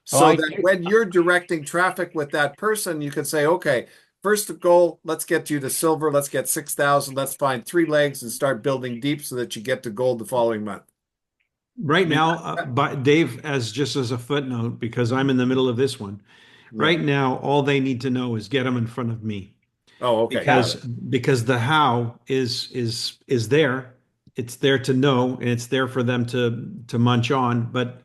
So that when you're directing traffic with that person, you can say, okay, first goal, let's get you to silver, let's get 6,000, let's find 3 legs and start building deep so that you get to gold the following month. Right now, but Dave, just as a footnote, because I'm in the middle of this one, right now, all they need to know is get them in front of me. Oh, okay. Because the how is there. It's there to know, and it's there for them to munch on, but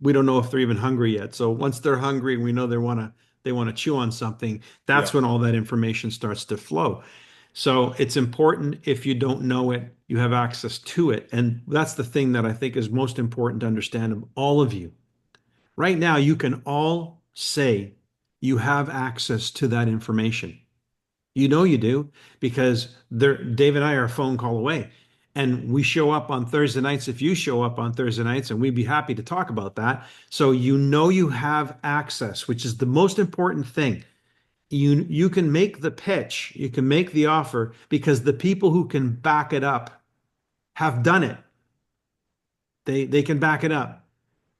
we don't know if they're even hungry yet. So once they're hungry and we know they want to chew on something, that's when all that information starts to flow. So it's important, if you don't know it, you have access to it. And that's the thing that I think is most important to understand of all of you. Right now, you can all say you have access to that information. You know you do, because Dave and I are a phone call away. And we show up on Thursday nights if you show up on Thursday nights, and we'd be happy to talk about that. So you have access, which is the most important thing. You can make the pitch, you can make the offer, because the people who can back it up have done it. They can back it up.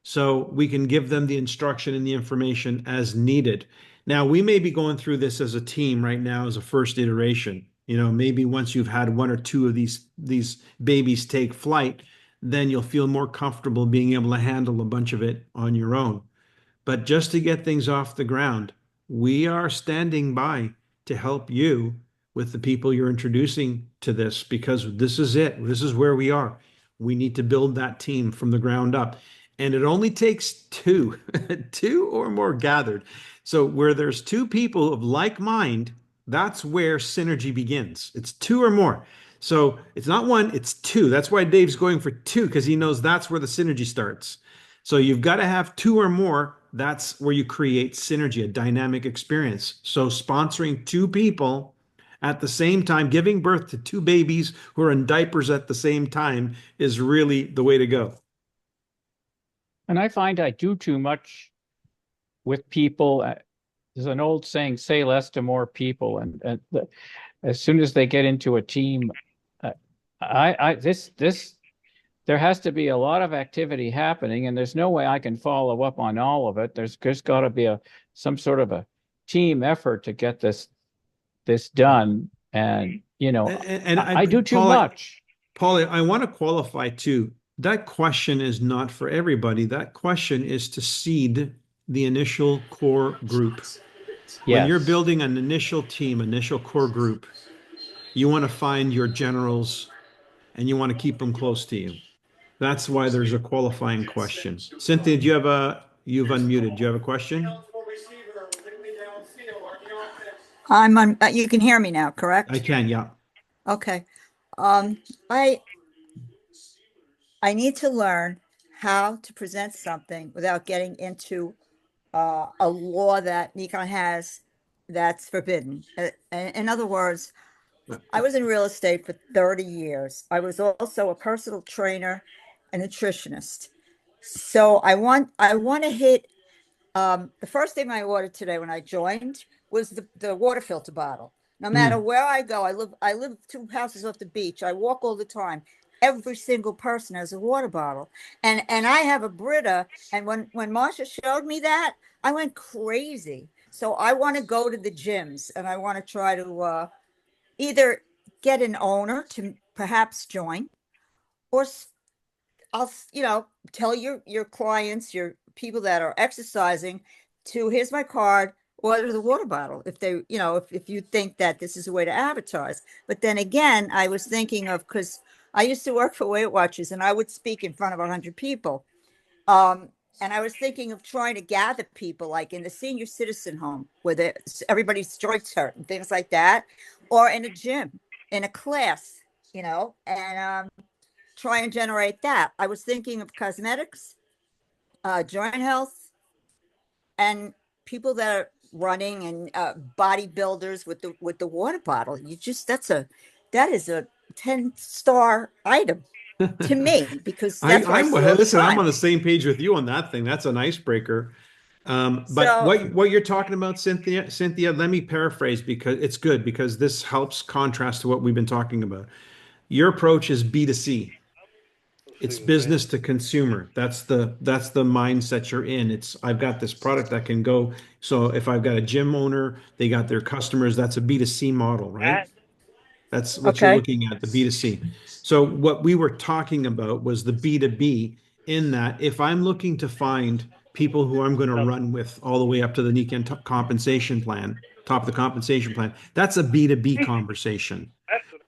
So we can give them the instruction and the information as needed. Now, we may be going through this as a team right now as a first iteration. Maybe once you've had 1 or 2 of these babies take flight, then you'll feel more comfortable being able to handle a bunch of it on your own. But just to get things off the ground, we are standing by to help you with the people you're introducing to this, because this is it. This is where we are. We need to build that team from the ground up. And it only takes two, two or more gathered. So where there's two people of like mind, that's where synergy begins. It's two or more. So it's not one, it's two. That's why Dave's going for two, because he knows that's where the synergy starts. So you've got to have two or more. That's where you create synergy, a dynamic experience. So sponsoring two people at the same time, giving birth to two babies who are in diapers at the same time is really the way to go. And I find I do too much with people. There's an old saying, say less to more people. And as soon as they get into a team, there has to be a lot of activity happening, and there's no way I can follow up on all of it. There's just got to be some sort of a team effort to get this done. And, I do too much. Paul, I want to qualify too. That question is not for everybody. That question is to seed the initial core group. When you're Yes. building an initial team, initial core group, you want to find your generals and you want to keep them close to you. That's why there's a qualifying question. Cynthia, you've unmuted. Do you have a question? I'm on, you can hear me now, correct? I can, yeah. Okay. I need to learn how to present something without getting into a law that Nikon has that's forbidden. In other words, I was in real estate for 30 years. I was also a personal trainer, a nutritionist. So I want to hit the first thing I ordered today when I joined was the water filter bottle. No matter where I go, I live 2 houses off the beach. I walk all the time. Every single person has a water bottle. And I have a Brita. And when Marsha showed me that, I went crazy. So I want to go to the gyms and I want to try to either get an owner to perhaps join, or I'll, tell your clients, your people that are exercising to, here's my card, order the water bottle if they, if you think that this is a way to advertise. But then again, I was thinking of, because I used to work for Weight Watchers and I would speak in front of 100 people. And I was thinking of trying to gather people like in the senior citizen home where everybody's joints hurt and things like that, or in a gym, in a class, and try and generate that. I was thinking of cosmetics, joint health, and people that are running and bodybuilders with the water bottle. That is a 10-star item to me, because that's what I see all the listen, I'm time. on the same page with you on that thing. That's an icebreaker. But So- what you're talking about, Cynthia, let me paraphrase, because it's good, because this helps contrast to what we've been talking about. Your approach is B2C. It's business to consumer. That's the mindset you're in. I've got this product that can go. So if I've got a gym owner, they got their customers, that's a B2C model, right? That's what you're Okay. looking at, the B2C. So what we were talking about was the B2B, in that if I'm looking to find people who I'm going to run with all the way up to the Nikken compensation plan, top of the compensation plan, that's a B2B conversation.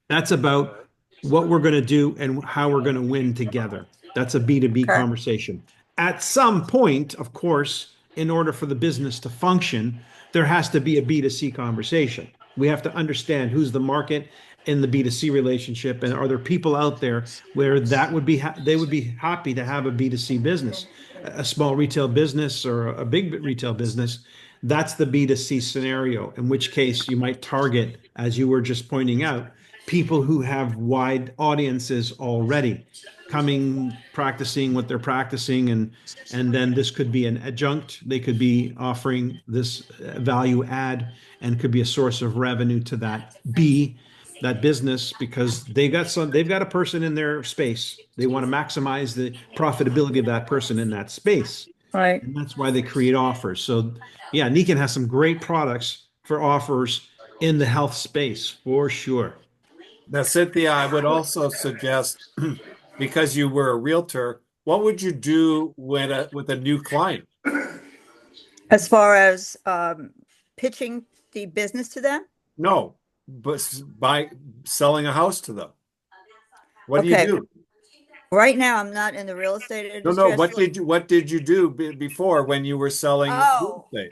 That's about what we're going to do and how we're going to win together. That's a B2B Okay. conversation. At some point, of course, in order for the business to function, there has to be a B2C conversation. We have to understand who's the market in the B2C relationship, and are there people out there where that would be they would be happy to have a B2C business, a small retail business or a big retail business. That's the B2C scenario, in which case you might target, as you were just pointing out, people who have wide audiences already coming, practicing what they're practicing, and then this could be an adjunct. They could be offering this value add and could be a source of revenue to that business, because they've got a person in their space. They want to maximize the profitability of that person in that space. Right. And that's why they create offers. So yeah, Nikken has some great products for offers in the health space for sure. Now, Cynthia, I would also suggest because you were a realtor, what would you do with a new client? As far as pitching the business to them? No, but by selling a house to them. What do you Okay. do? Right now, I'm not in the real estate No, industry. no. What did you do before when you were selling real estate?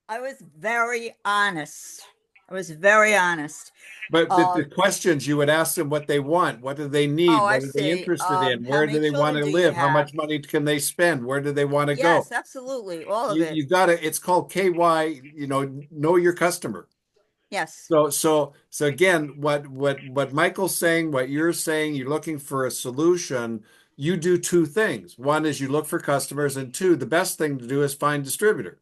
I was very honest. I was very honest. But the questions you would ask them what they want, what do they need, Oh, I what are they see. interested in, How where do many they want to children do you live, how much have? money can they spend, where do they want to go? Yes, absolutely. All of it. You gotta, it's called KY, know your customer. Yes. So again, what Michael's saying, what you're saying, you're looking for a solution. You do two things. One is you look for customers, and two, the best thing to do is find distributors,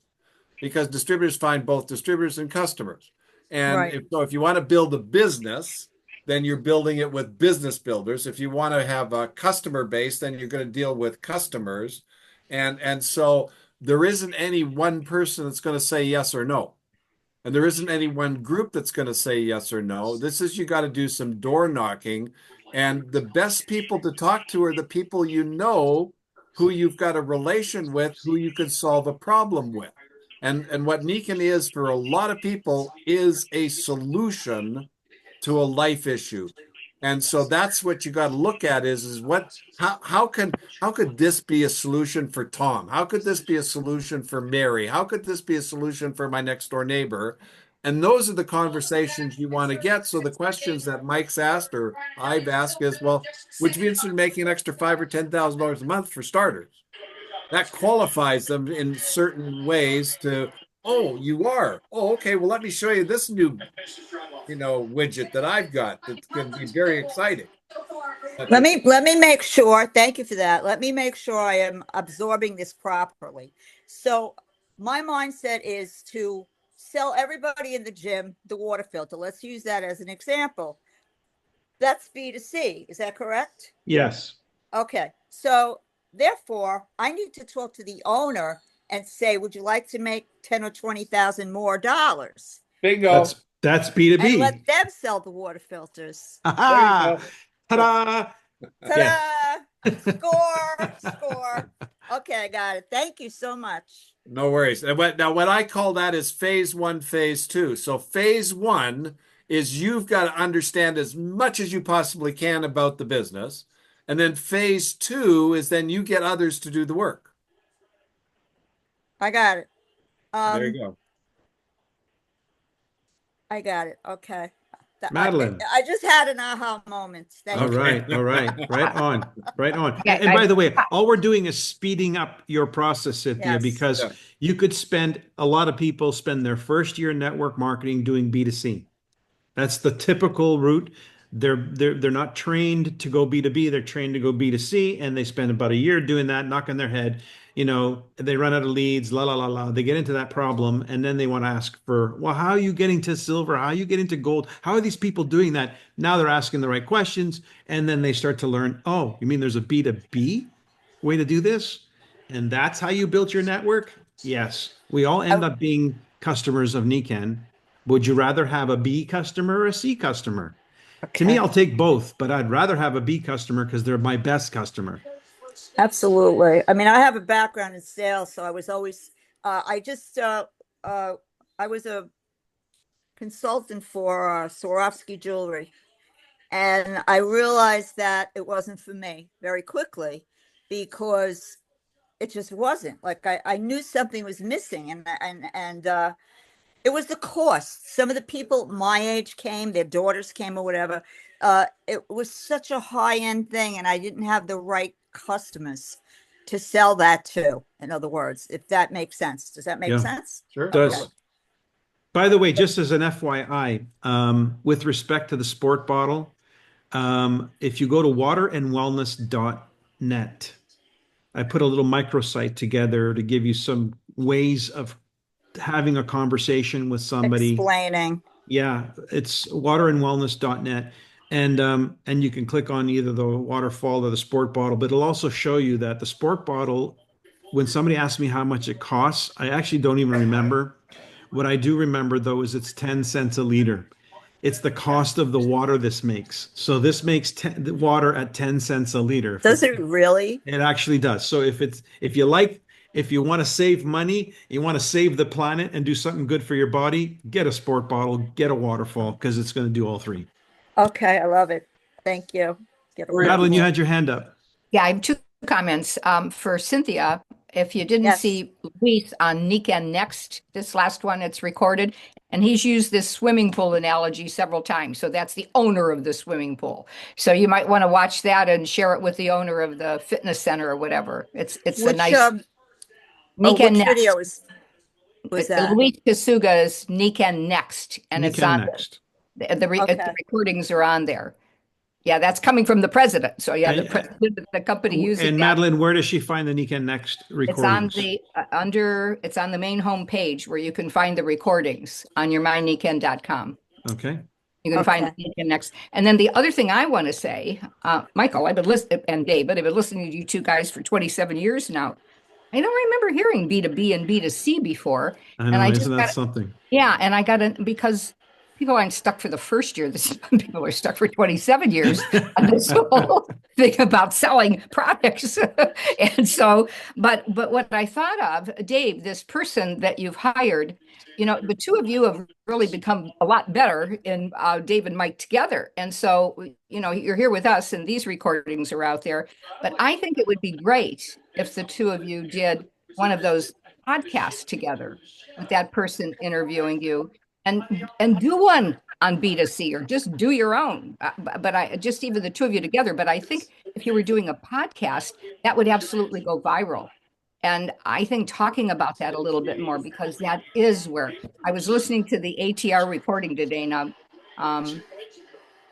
because distributors find both distributors and customers. And Right. if you want to build a business, then you're building it with business builders. If you want to have a customer base, then you're going to deal with customers. And so there isn't any one person that's going to say yes or no. And there isn't any one group that's going to say yes or no. This is, you got to do some door knocking. And the best people to talk to are the people you know, who you've got a relation with, who you can solve a problem with. And what Nikan is for a lot of people is a solution to a life issue. And so that's what you got to look at is how could this be a solution for Tom? How could this be a solution for Mary? How could this be a solution for my next door neighbor? And those are the conversations you want to get. So the questions that Mike's asked or I've asked is, well, would you be interested in making an extra $5,000 or $10,000 a month for starters? That qualifies them in certain ways to, oh, you are. Oh, okay. Well, let me show you this new, widget that I've got that's going to be very exciting. Let me make sure. Thank you for that. Let me make sure I am absorbing this properly. So my mindset is to sell everybody in the gym the water filter. Let's use that as an example. That's B2C. Is that correct? Yes. Okay. So therefore, I need to talk to the owner and say, would you like to make 10 or 20,000 more dollars? Bingo. That's B2B. And let them sell the water filters. Aha! Ta-da! Ta-da! Score. Okay, I got it. Thank you so much. No worries. And what I call that is phase one, phase two. So phase one is you've got to understand as much as you possibly can about the business. And then phase two is then you get others to do the work. I got it. There you go. I got it. Okay. Madeline. I just had an aha moment. Thank All you. right. Right on. Right on. Yeah, And by the way, all we're doing is speeding up your process, Cynthia, Yes. because Yeah. you could a lot of people spend their first year in network marketing doing B2C. That's the typical route. They're not trained to go B2B. They're trained to go B2C, and they spend about a year doing that, knocking their head. They run out of leads, They get into that problem, and then they want to ask for, well, how are you getting to silver? How are you getting to gold? How are these people doing that? Now they're asking the right questions, and then they start to learn, oh, you mean there's a B2B way to do this? And that's how you built your network? Yes. We all end up being customers of Nikan. Would you rather have a B customer or a C customer? To me, I'll take both, but I'd rather have a B customer because they're my best customer. Absolutely. I mean, I have a background in sales, so I was always, I was a consultant for Swarovski jewelry. And I realized that it wasn't for me very quickly because it just wasn't. Like I knew something was missing and it was the cost. Some of the people my age came, their daughters came or whatever. It was such a high-end thing, and I didn't have the right customers to sell that to. In other words, if that makes sense. Does that make Yeah. sense? Sure. Does. Okay. By the way, just as an FYI, with respect to the sport bottle, if you go to waterandwellness.net, I put a little microsite together to give you some ways of having a conversation with somebody. Explaining. Yeah, it's waterandwellness.net. And you can click on either the waterfall or the sport bottle, but it'll also show you that the sport bottle, when somebody asks me how much it costs, I actually don't even remember. What I do remember though is it's 10 cents a liter. It's the cost of the water this makes. So this makes the water at 10 cents a liter. Does it really? It actually does. So if you want to save money, you want to save the planet and do something good for your body, get a sport bottle, get a waterfall, because it's going to do all three. Okay, I love it. Thank you. Get a Madeline, you waterfall. had your hand up. Yeah, I have two comments. For Cynthia, if you didn't Yes. see Luis on Nikan Next, this last one, it's recorded, and he's used this swimming pool analogy several times. So that's the owner of the swimming pool. So you might want to watch that and share it with the owner of the fitness center or whatever. It's a Which, nice which Nikan Next. video was that? Luis Kasuga's Nikan Next, and it's Nikan on Next. the Okay. recordings are on there. Yeah, that's coming from the president. So yeah, the And- president of the company using And that. Madeline, where does she find the Nikan Next It's on recordings? the it's on the main homepage where you can find the recordings on your myniken.com. Okay. You can find Okay. Niken Next. And then the other thing I want to say, Michael, I've been listening, and David, I've been listening to you two guys for 27 years now. I don't remember hearing B2B and B2C before. I know, I just isn't that got- something? Yeah, and I got it because people aren't stuck for the first year. Some people are stuck for 27 years on this whole thing about selling products. And so, but what I thought of, Dave, this person that you've hired, the two of you have really become a lot better in Dave and Mike together. And so, you're here with us and these recordings are out there. But I think it would be great if the two of you did one of those podcasts together with that person interviewing you. And do one on B2C or just do your own. But I just even the two of you together. But I think if you were doing a podcast, that would absolutely go viral. And I think talking about that a little bit more, because that is where I was listening to the ATR recording today. Now,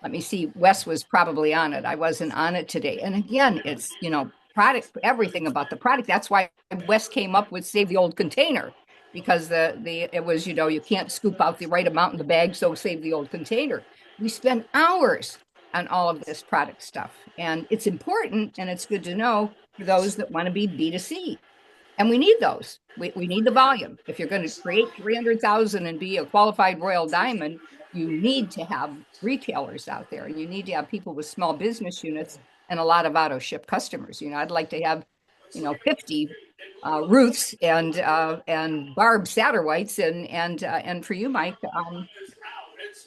let me see, Wes was probably on it. I wasn't on it today. And again, it's, product, everything about the product. That's why Wes came up with Save the Old Container. Because it was, you can't scoop out the right amount in the bag, so save the old container. We spend hours on all of this product stuff, and it's important and it's good to know for those that want to be B2C. And we need those. We need the volume. If you're going to create 300,000 and be a qualified Royal Diamond, you need to have retailers out there, and you need to have people with small business units and a lot of auto ship customers. I'd like to have 50 Ruths and Barb Satterwhites and for you, Mike.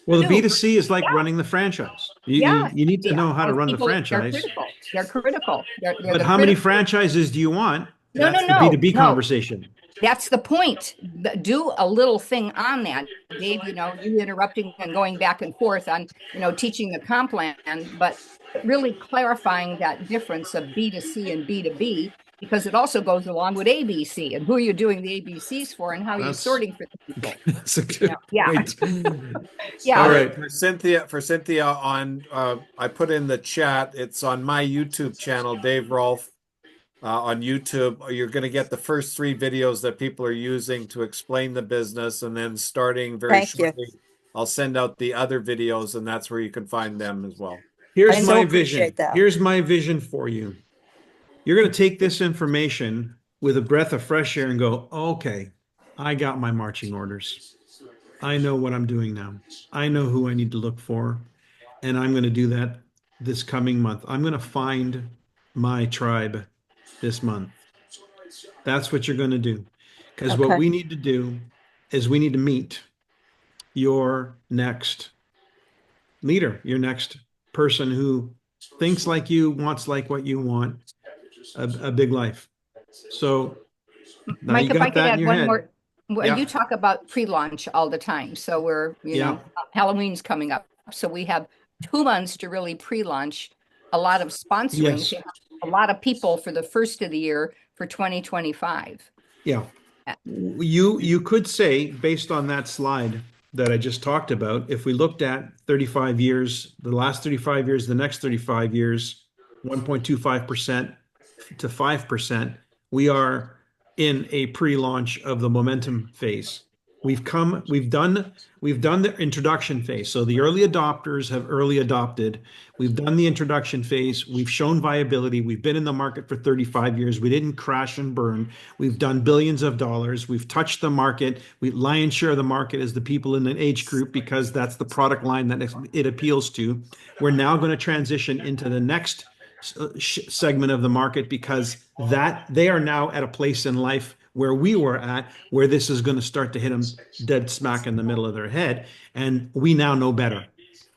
Well, the Two. B2C is like running the franchise. You need to know how to those run the people, franchise. They're critical. They're But the how many critical- franchises do you want? No, That's no, the B2B no. conversation. That's the point. Do a little thing on that, Dave. You interrupting and going back and forth on teaching the comp plan, but really clarifying that difference of B2C and B2B, because it also goes along with ABC and who you're doing the ABCs for and how you're That's- sorting for the people. That's a good Yeah. point. Yeah. All right. For Cynthia on I put in the chat, it's on my YouTube channel, Dave Rolfe, on YouTube. You're going to get the first 3 videos that people are using to explain the business, and then starting very Thank you. shortly, I'll send out the other videos, and that's where you can find them as well. Here's I so my appreciate vision. that. Here's my vision for you. You're going to take this information with a breath of fresh air and go, okay, I got my marching orders. I know what I'm doing now. I know who I need to look for. And I'm going to do that this coming month. I'm going to find my tribe this month. That's what you're going to do. Because what Okay. we need to do is we need to meet your next leader, your next person who thinks like you, wants like what you want, a big life. So now Mike, you if I got could that in add your one head. more. Well, Yeah. you talk about pre-launch all the time. So we're, Yeah. Halloween's coming up. So we have 2 months to really pre-launch a lot of sponsoring, Yes. to have a lot of people for the first of the year for 2025. Yeah. You could say, based on that slide that I just talked about, if we looked at 35 years, the last 35 years, the next 35 years, 1.25% to 5%, we are in a pre-launch of the momentum phase. We've done the introduction phase. So the early adopters have early adopted. We've done the introduction phase. We've shown viability. We've been in the market for 35 years. We didn't crash and burn. We've done billions of dollars. We've touched the market. Lion's share of the market is the people in an age group because that's the product line that it appeals to. We're now going to transition into the next segment of the market because that they are now at a place in life where we were at, where this is going to start to hit them dead smack in the middle of their head. And we now know better.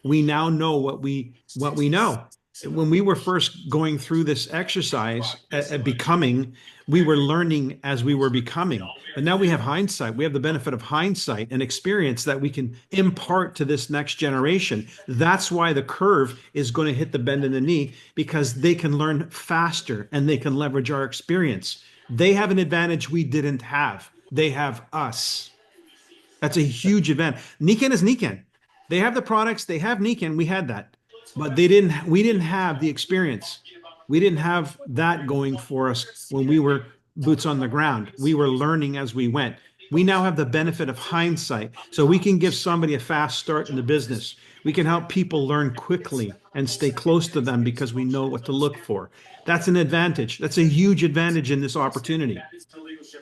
We now know what we know. When we were first going through this exercise at becoming, we were learning as we were becoming. But now we have hindsight. We have the benefit of hindsight and experience that we can impart to this next generation. That's why the curve is going to hit the bend in the knee, because they can learn faster and they can leverage our experience. They have an advantage we didn't have. They have us. That's a huge event. Nikken is Nikken. They have the products. They have Nikken. We had that, but we didn't have the experience. We didn't have that going for us when we were boots on the ground. We were learning as we went. We now have the benefit of hindsight, so we can give somebody a fast start in the business. We can help people learn quickly and stay close to them because we know what to look for. That's an advantage. That's a huge advantage in this opportunity.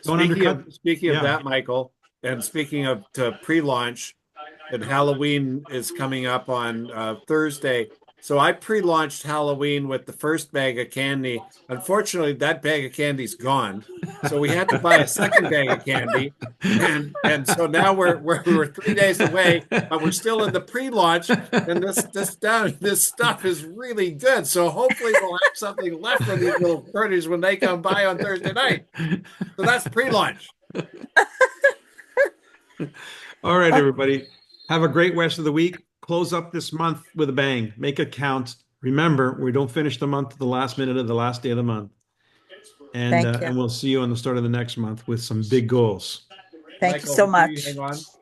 Don't undercut. Speaking of Yeah. that, Michael, and speaking of to pre-launch, and Halloween is coming up on Thursday. So I pre-launched Halloween with the first bag of candy. Unfortunately, that bag of candy's gone. So we had to buy a second bag of candy. And so now we're 3 days away, but we're still in the pre-launch. And this stuff is really good. So hopefully we'll have something left for these little critters when they come by on Thursday night. So that's pre-launch. All right, everybody. Have a great rest of the week. Close up this month with a bang. Make it count. Remember, we don't finish the month at the last minute of the last day of the month. And Thank you. and we'll see you on the start of the next month with some big goals. Thank you Michael, so do much. hang on? Yes,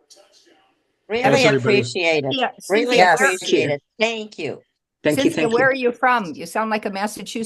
Really everybody. appreciate it. Yeah, Really Cynthia, Yes. where, appreciate it. Thank you. Thank you, Cynthia, thank you. where are you from? You sound like a Massachusetts